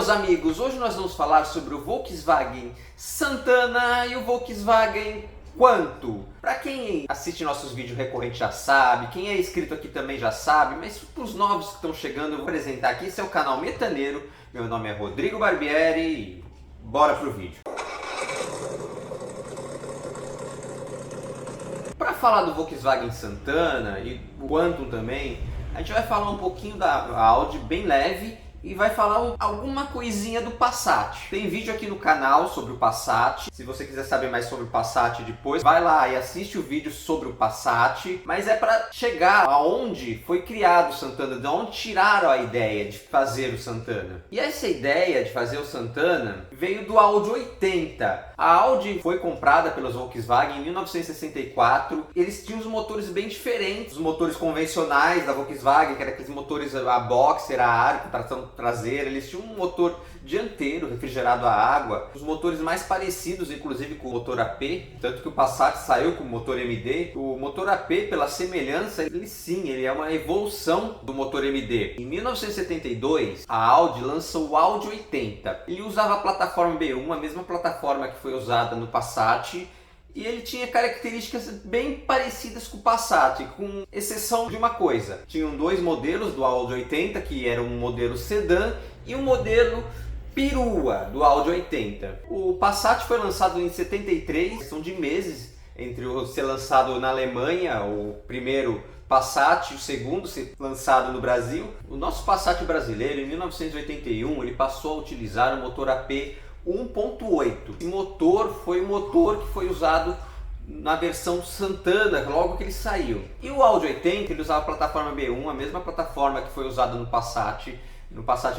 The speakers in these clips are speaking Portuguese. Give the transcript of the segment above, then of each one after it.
meus amigos, hoje nós vamos falar sobre o Volkswagen Santana e o Volkswagen Quantum. Para quem assiste nossos vídeos recorrentes já sabe, quem é inscrito aqui também já sabe, mas para os novos que estão chegando eu vou apresentar aqui. Esse é o canal Metaneiro, meu nome é Rodrigo Barbieri e bora pro vídeo. Para falar do Volkswagen Santana e o Quantum também, a gente vai falar um pouquinho da Audi bem leve e vai falar alguma coisinha do Passat. Tem vídeo aqui no canal sobre o Passat. Se você quiser saber mais sobre o Passat depois, vai lá e assiste o vídeo sobre o Passat. Mas é para chegar aonde foi criado o Santana, de onde tiraram a ideia de fazer o Santana. E essa ideia de fazer o Santana veio do Audi 80. A Audi foi comprada pelos Volkswagen em 1964. Eles tinham os motores bem diferentes. Os motores convencionais da Volkswagen, que eram aqueles motores a boxer, a ar, com tração traseira. Eles tinham um motor dianteiro refrigerado a água, os motores mais parecidos inclusive com o motor AP, tanto que o Passat saiu com o motor MD. O motor AP, pela semelhança, ele é uma evolução do motor MD. Em 1972 a Audi lançou o Audi 80. Ele usava a plataforma B1, a mesma plataforma que foi usada no Passat, e ele tinha características bem parecidas com o Passat, com exceção de uma coisa. Tinham dois modelos do Audi 80, que era um modelo sedã e um modelo perua do Audi 80. O Passat foi lançado em 73, questão de meses entre o ser lançado na Alemanha, o primeiro Passat, e o segundo ser lançado no Brasil. O nosso Passat brasileiro, em 1981, ele passou a utilizar o motor AP 1.8. Esse motor foi o motor que foi usado na versão Santana logo que ele saiu. E o Audi 80 ele usava a plataforma B1, a mesma plataforma que foi usada no Passat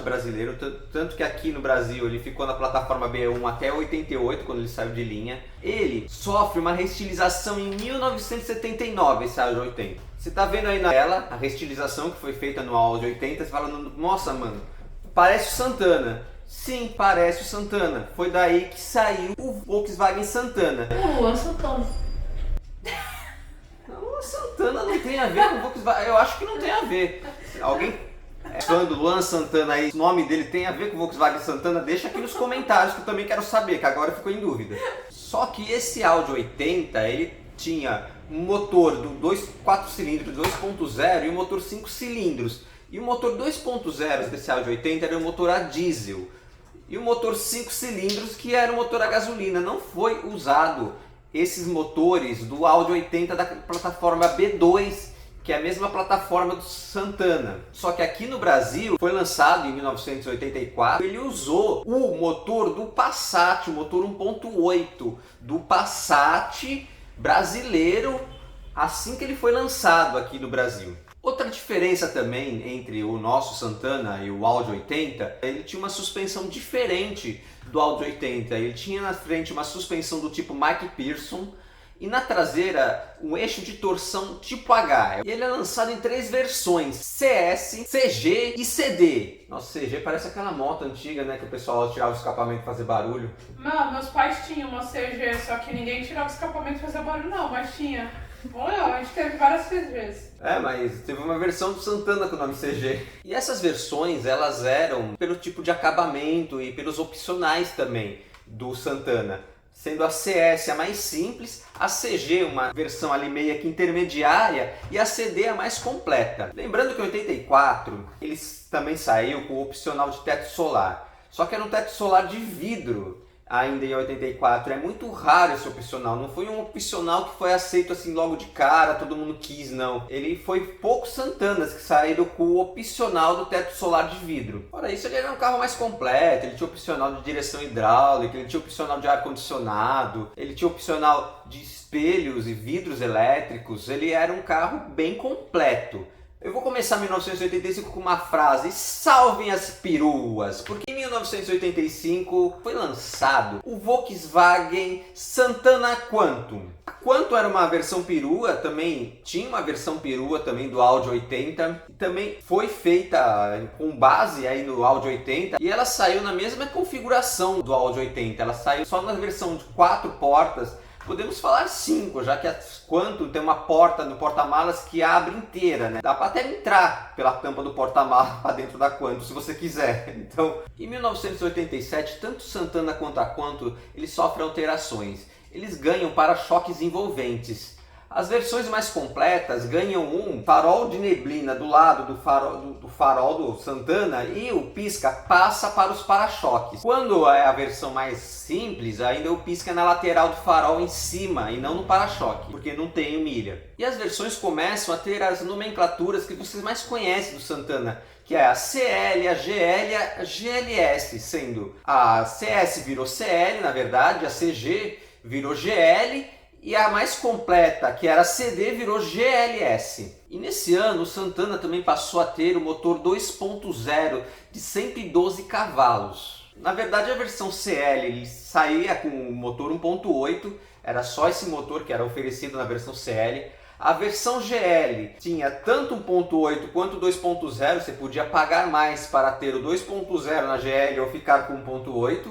brasileiro, tanto que aqui no Brasil ele ficou na plataforma B1 até 88, quando ele saiu de linha. Ele sofre uma restilização em 1979, esse Audi 80. Você está vendo aí na tela a restilização que foi feita no Audi 80, você fala, nossa mano, parece o Santana. Sim, parece o Santana. Foi daí que saiu o Volkswagen Santana. O Santana. O Santana não tem a ver com o Volkswagen. Eu acho que não tem a ver. Alguém é fã do Luan Santana aí, o nome dele tem a ver com o Volkswagen Santana? Deixa aqui nos comentários que eu também quero saber, que agora ficou em dúvida. Só que esse Audi 80, ele tinha um motor do 4 cilindros 2.0 e um motor 5 cilindros. E o motor 2.0 desse Audi 80 era um motor a diesel. E o motor 5 cilindros que era um motor a gasolina. Não foi usado esses motores do Audi 80 da plataforma B2, que é a mesma plataforma do Santana. Só que aqui no Brasil foi lançado em 1984. Ele usou o motor do Passat, o motor 1.8 do Passat brasileiro, assim que ele foi lançado aqui no Brasil. Outra diferença também entre o nosso Santana e o Audi 80, ele tinha uma suspensão diferente do Audi 80. Ele tinha na frente uma suspensão do tipo Mike Pearson e na traseira um eixo de torção tipo H. E ele é lançado em 3 versões: CS, CG e CD. Nossa, CG parece aquela moto antiga, né, que o pessoal tirava o escapamento e fazia barulho. Não, meus pais tinham uma CG, só que ninguém tirava o escapamento e fazia barulho não, mas tinha. Olha, a gente teve várias CGs. Mas teve uma versão do Santana com o nome CG. E essas versões, elas eram pelo tipo de acabamento e pelos opcionais também do Santana. Sendo a CS a mais simples, a CG uma versão ali meio que intermediária e a CD a mais completa. Lembrando que em 84 eles também saiu com o opcional de teto solar. Só que era um teto solar de vidro. Ainda em 84, é muito raro esse opcional, não foi um opcional que foi aceito assim logo de cara, todo mundo quis, não. Ele foi poucos Santanas que saíram com o opcional do teto solar de vidro. Fora isso, ele era um carro mais completo, ele tinha opcional de direção hidráulica, ele tinha opcional de ar-condicionado, ele tinha opcional de espelhos e vidros elétricos, ele era um carro bem completo. Eu vou começar 1985 com uma frase: salvem as peruas, porque em 1985 foi lançado o Volkswagen Santana Quantum. A Quantum era uma versão perua, também tinha uma versão perua também do Audi 80, também foi feita com base aí no Audi 80 e ela saiu na mesma configuração do Audi 80, ela saiu só na versão de 4 portas, Podemos falar 5, já que a Quantum tem uma porta no porta-malas que abre inteira, né? Dá para até entrar pela tampa do porta-malas para dentro da Quantum, se você quiser. Então, em 1987, tanto Santana quanto a Quantum, eles sofrem alterações. Eles ganham para-choques envolventes. As versões mais completas ganham um farol de neblina do lado do farol do Santana e o pisca passa para os para-choques. Quando é a versão mais simples, ainda o pisca é na lateral do farol em cima e não no para-choque, porque não tem o milha. E as versões começam a ter as nomenclaturas que vocês mais conhecem do Santana, que é a CL, a GL e a GLS, sendo a CS virou CL, na verdade, a CG virou GL, e a mais completa, que era a CD, virou GLS. E nesse ano o Santana também passou a ter o motor 2.0 de 112 cavalos. Na verdade a versão CL ele saía com o motor 1.8, era só esse motor que era oferecido na versão CL. A versão GL tinha tanto 1.8 quanto 2.0, você podia pagar mais para ter o 2.0 na GL ou ficar com 1.8.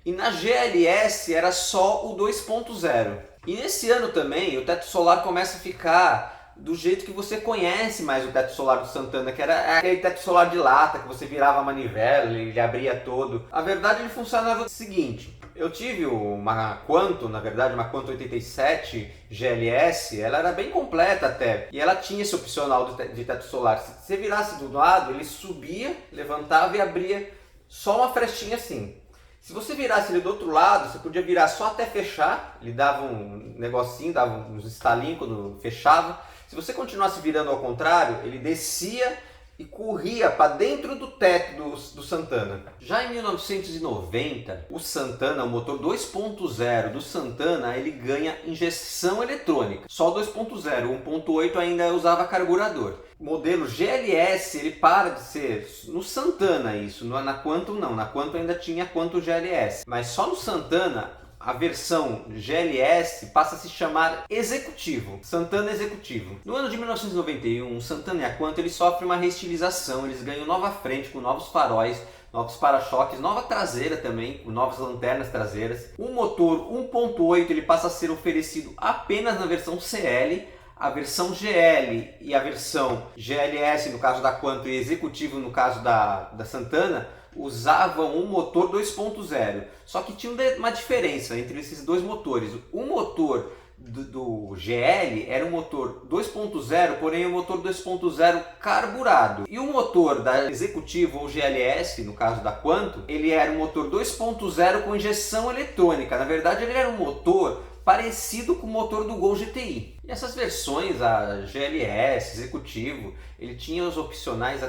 E na GLS era só o 2.0. E nesse ano também o teto solar começa a ficar do jeito que você conhece mais o teto solar do Santana, que era aquele teto solar de lata que você virava a manivela, ele abria todo. A verdade ele funcionava o seguinte: eu tive uma Quantum, na verdade uma Quantum 87 GLS, ela era bem completa até, e ela tinha esse opcional de teto solar. Se você virasse do lado, ele subia, levantava e abria só uma frestinha assim. Se você virasse ele do outro lado, você podia virar só até fechar, ele dava um negocinho, dava uns estalinhos quando fechava. Se você continuasse virando ao contrário, ele descia e corria para dentro do teto do Santana. Já em 1990, o Santana, o motor 2.0 do Santana, ele ganha injeção eletrônica. Só o 2.0, o 1.8 ainda usava carburador. O modelo GLS, ele para de ser no Santana isso, não é na Quantum não. Na Quantum ainda tinha Quantum GLS. Mas só no Santana, a versão GLS passa a se chamar Executivo, Santana Executivo. No ano de 1991, o Santana e a Quantum eles sofrem uma reestilização, eles ganham nova frente com novos faróis, novos para-choques, nova traseira também, com novas lanternas traseiras. O motor 1.8 ele passa a ser oferecido apenas na versão CL. A versão GL e a versão GLS, no caso da Quantum, e Executivo, no caso da Santana, usavam um motor 2.0. Só que tinha uma diferença entre esses dois motores. O motor do GL era um motor 2.0, porém um motor 2.0 carburado. E o motor da Executivo ou GLS, no caso da Quantum, ele era um motor 2.0 com injeção eletrônica. Na verdade, ele era um motor parecido com o motor do Gol GTI. E essas versões, a GLS, Executivo, ele tinha os opcionais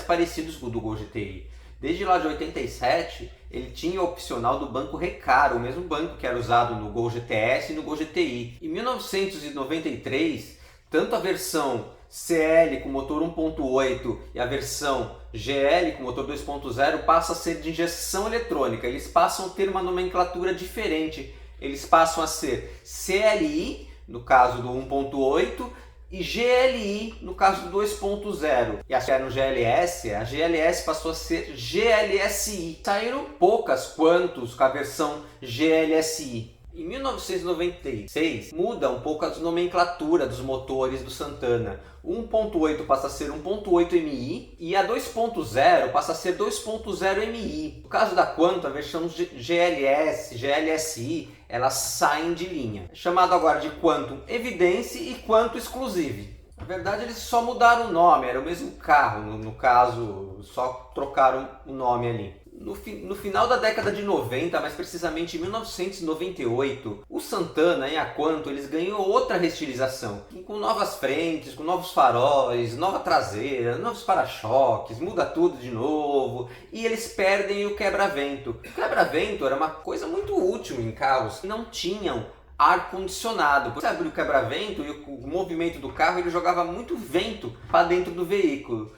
parecidos com o do Gol GTI. Desde lá de 87, ele tinha o opcional do banco Recaro, o mesmo banco que era usado no Gol GTS e no Gol GTI. Em 1993, tanto a versão CL com motor 1.8 e a versão GL com motor 2.0 passa a ser de injeção eletrônica. Eles passam a ter uma nomenclatura diferente. Eles passam a ser CLI, no caso do 1.8, e GLI, no caso do 2.0. E a no GLS, a GLS passou a ser GLSI. Saíram poucas Quantums com a versão GLSI. Em 1996, muda um pouco a nomenclatura dos motores do Santana. O 1.8 passa a ser 1.8 MI e a 2.0 passa a ser 2.0 MI. No caso da Quantum, a versão GLS, GLSI, elas saem de linha. Chamado agora de Quantum Evidence e Quantum Exclusive. Na verdade, eles só mudaram o nome, era o mesmo carro, no caso, só trocaram o nome ali. No final da década de 90, mais precisamente em 1998, o Santana e a Quantum eles ganham outra reestilização, com novas frentes, com novos faróis, nova traseira, novos para-choques, muda tudo de novo e eles perdem o quebra-vento. O quebra-vento era uma coisa muito útil em carros que não tinham ar-condicionado. Você abriu o quebra-vento e o movimento do carro ele jogava muito vento para dentro do veículo.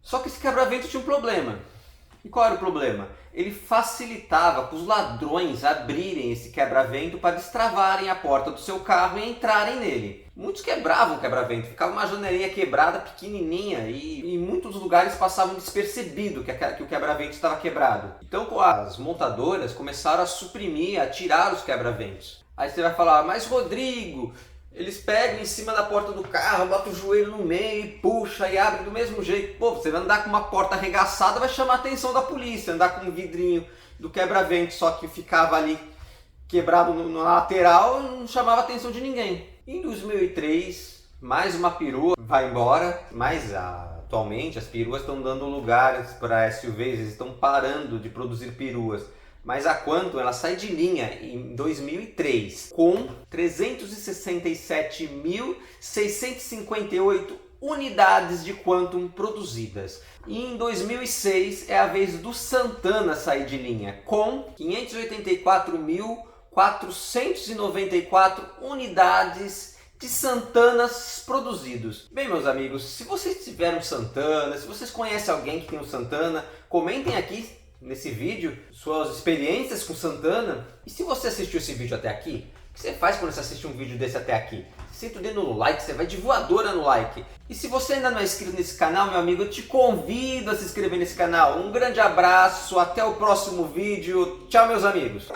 Só que esse quebra-vento tinha um problema. E qual era o problema? Ele facilitava para os ladrões abrirem esse quebra-vento para destravarem a porta do seu carro e entrarem nele. Muitos quebravam o quebra-vento, ficava uma janelinha quebrada pequenininha e em muitos lugares passavam despercebido que o quebra-vento estava quebrado. Então as montadoras começaram a suprimir, a tirar os quebra-ventos. Aí você vai falar, mas Rodrigo, eles pegam em cima da porta do carro, botam o joelho no meio e puxa e abre do mesmo jeito. Pô, você vai andar com uma porta arregaçada, vai chamar a atenção da polícia. Andar com um vidrinho do quebra-vento, só que ficava ali quebrado na lateral, não chamava a atenção de ninguém. Em 2003, mais uma perua vai embora, mas atualmente as peruas estão dando lugares para SUVs, eles estão parando de produzir peruas. Mas a Quantum ela sai de linha em 2003 com 367.658 unidades de Quantum produzidas. E em 2006 é a vez do Santana sair de linha com 584.494 unidades de Santanas produzidos. Bem, meus amigos, se vocês tiveram Santana, se vocês conhecem alguém que tem um Santana, comentem aqui nesse vídeo suas experiências com Santana. E se você assistiu esse vídeo até aqui, o que você faz quando você assiste um vídeo desse até aqui? Senta o dedo no like, você vai de voadora no like. E se você ainda não é inscrito nesse canal, meu amigo, eu te convido a se inscrever nesse canal. Um grande abraço, até o próximo vídeo. Tchau, meus amigos.